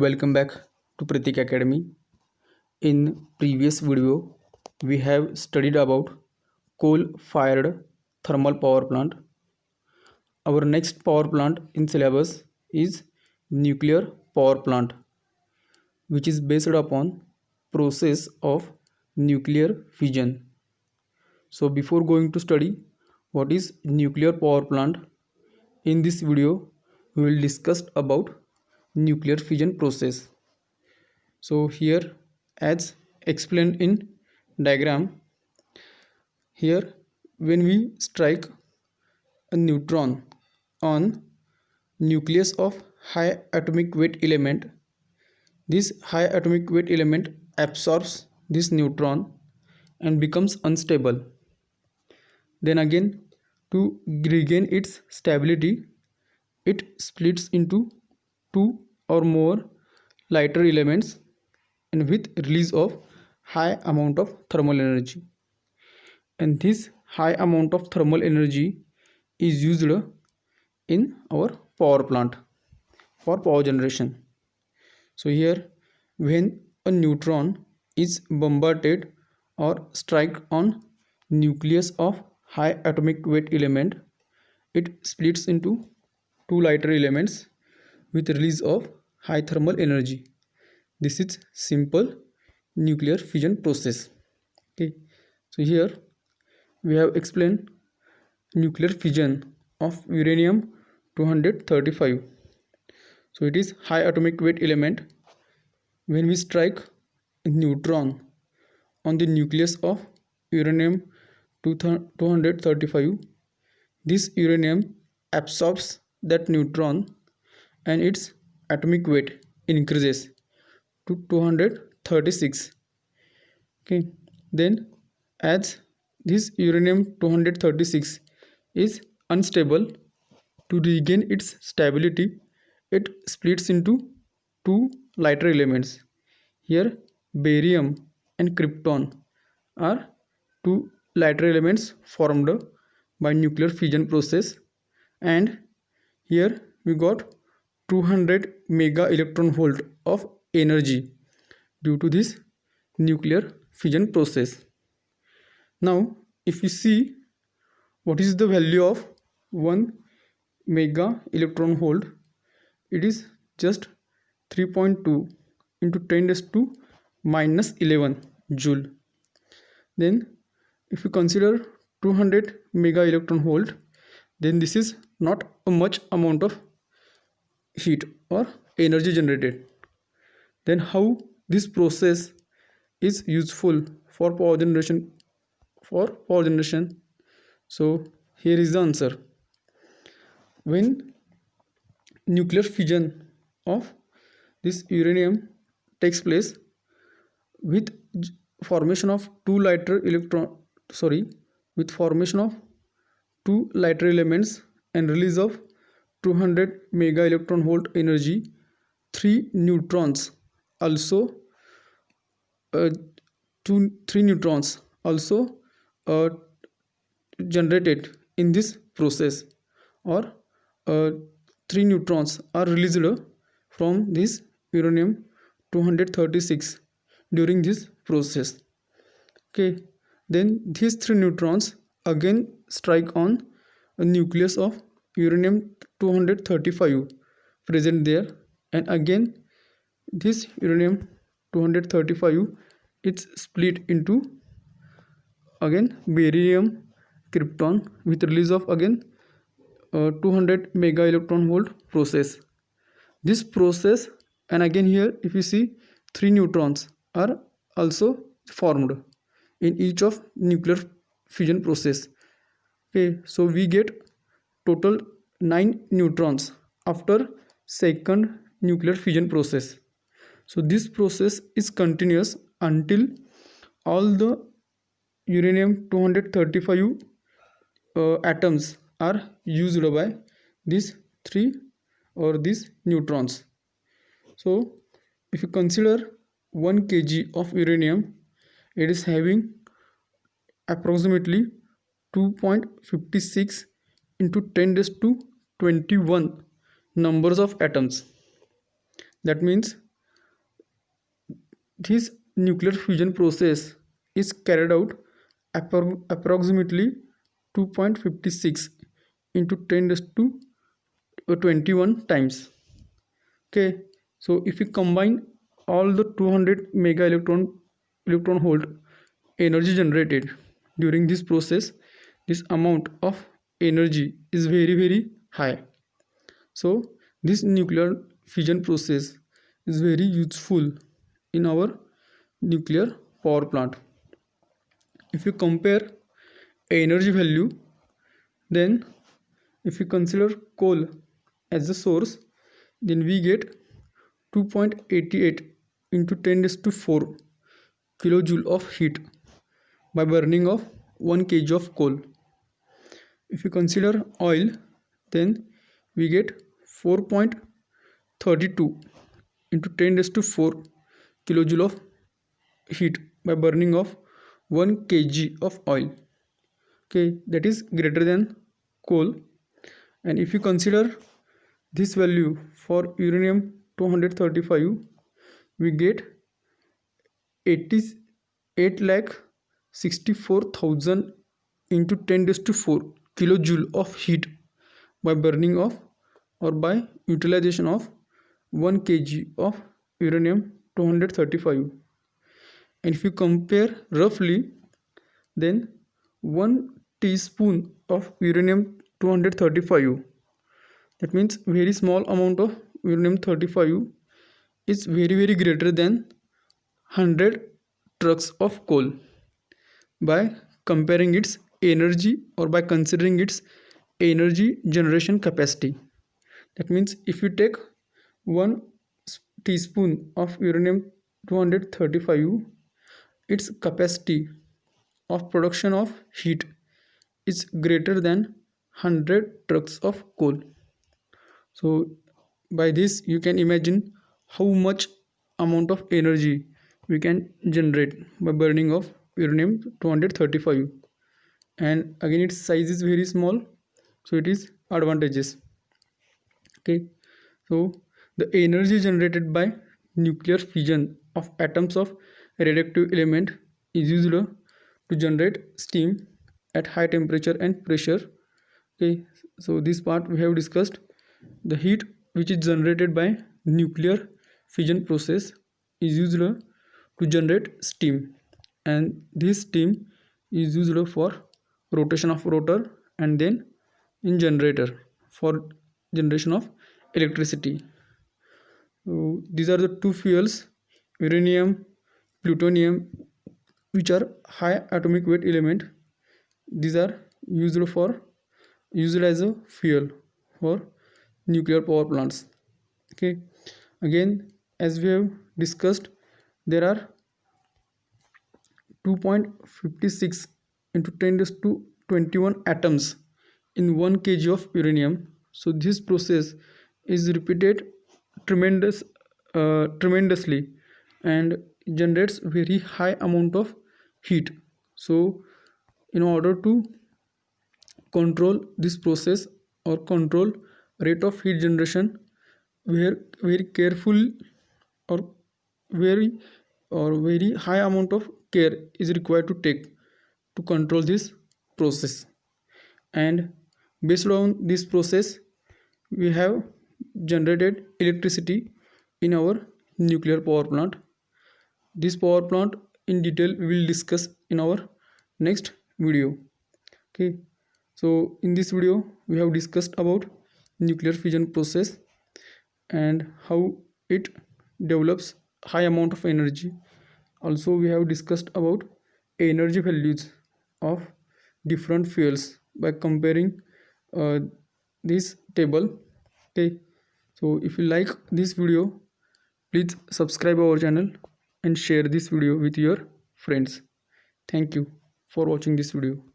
Welcome back to Pratik Academy. In previous video, we have studied about coal-fired thermal power plant. Our next power plant in syllabus is nuclear power plant, which is based upon process of nuclear fission. So before going to study what is nuclear power plant, in this video we will discuss about nuclear fission process. So here, as explained in diagram, here when we strike a neutron on nucleus of high atomic weight element, this high atomic weight element absorbs this neutron and becomes unstable. Then again, to regain its stability, it splits into two or more lighter elements and with release of high amount of thermal energy. And this high amount of thermal energy is used in our power plant for power generation. So here, when a neutron is bombarded or strike on nucleus of high atomic weight element, it splits into two lighter elements with release of high thermal energy. This is simple nuclear fission process. Okay, so here we have explained nuclear fission of uranium 235. So it is high atomic weight element. When we strike a neutron on the nucleus of uranium 235, this uranium absorbs that neutron and its atomic weight increases to 236. Okay, then as this uranium 236 is unstable, to regain its stability, it splits into two lighter elements. Here barium and krypton are two lighter elements formed by nuclear fission process, and here we got 200 mega electron volt of energy due to this nuclear fission process. Now if we see what is the value of 1 mega electron volt, it is just 3.2 into 10 raised to minus 11 joule. Then if we consider 200 mega electron volt, then this is not a much amount of heat or energy generated. Then how this process is useful for power generation? So here is the answer. When nuclear fission of this uranium takes place with formation of formation of two lighter elements and release of 200 mega electron volt energy, three neutrons also uh, generated in this process, or uh, three neutrons are released from this uranium 236 during this process. Okay, then these three neutrons again strike on a nucleus of uranium 235 present there, and again this uranium 235 is split into again barium krypton with release of again 200 mega electron volt process. This process, and again here if you see, three neutrons are also formed in each of nuclear fission process. Okay, so we get total 9 neutrons after second nuclear fission process. So this process is continuous until all the uranium 235 atoms are used by these three or these neutrons. So if you consider 1 kg of uranium, it is having approximately 2.56 into 10 raised to 21 numbers of atoms. That means this nuclear fusion process is carried out approximately 2.56 into 10 raised to 21 times. Okay, so if we combine all the 200 mega electron volt energy generated during this process, this amount of energy is very high. So this nuclear fission process is very useful in our nuclear power plant. If you compare energy value, then if we consider coal as the source, then we get 2.88 into 10 raised to 4 kilojoule of heat by burning of 1 kg of coal. If we consider oil, then we get 4.32 into 10 raised to 4 kilojoule of heat by burning of 1 kg of oil. Okay, that is greater than coal. And if you consider this value for uranium 235, we get 88 lakh 64,000 into 10 raised to 4 kilojoule of heat by burning of or by utilization of 1 kg of uranium 235. And if you compare roughly, then 1 teaspoon of uranium 235, that means very small amount of uranium 35 is very greater than 100 trucks of coal by comparing its energy or by considering its energy generation capacity. That means if you take 1 teaspoon of uranium 235, its capacity of production of heat is greater than 100 trucks of coal. So by this you can imagine how much amount of energy we can generate by burning of uranium 235. And again its size is very small, so it is advantageous. Okay, so the energy generated by nuclear fission of atoms of radioactive element is used to generate steam at high temperature and pressure. Okay, so this part we have discussed. The heat which is generated by nuclear fission process is used to generate steam, and this steam is used for rotation of rotor and then in generator for generation of electricity. So these are the two fuels, uranium, plutonium, which are high atomic weight element. These are used as a fuel for nuclear power plants. Okay, again as we have discussed, there are 2.56 into 10 raised to 21 atoms in 1 kg of uranium. So this process is repeated tremendously and generates very high amount of heat. So in order to control this process or control rate of heat generation, we are very careful or very very high amount of care is required to take to control this process. And based on this process, we have generated electricity in our nuclear power plant. This power plant in detail we will discuss in our next video. Okay, so in this video we have discussed about nuclear fission process and how it develops high amount of energy. Also we have discussed about energy values of different fuels by comparing this table. Okay, so if you like this video, please subscribe our channel and share this video with your friends. Thank you for watching this video.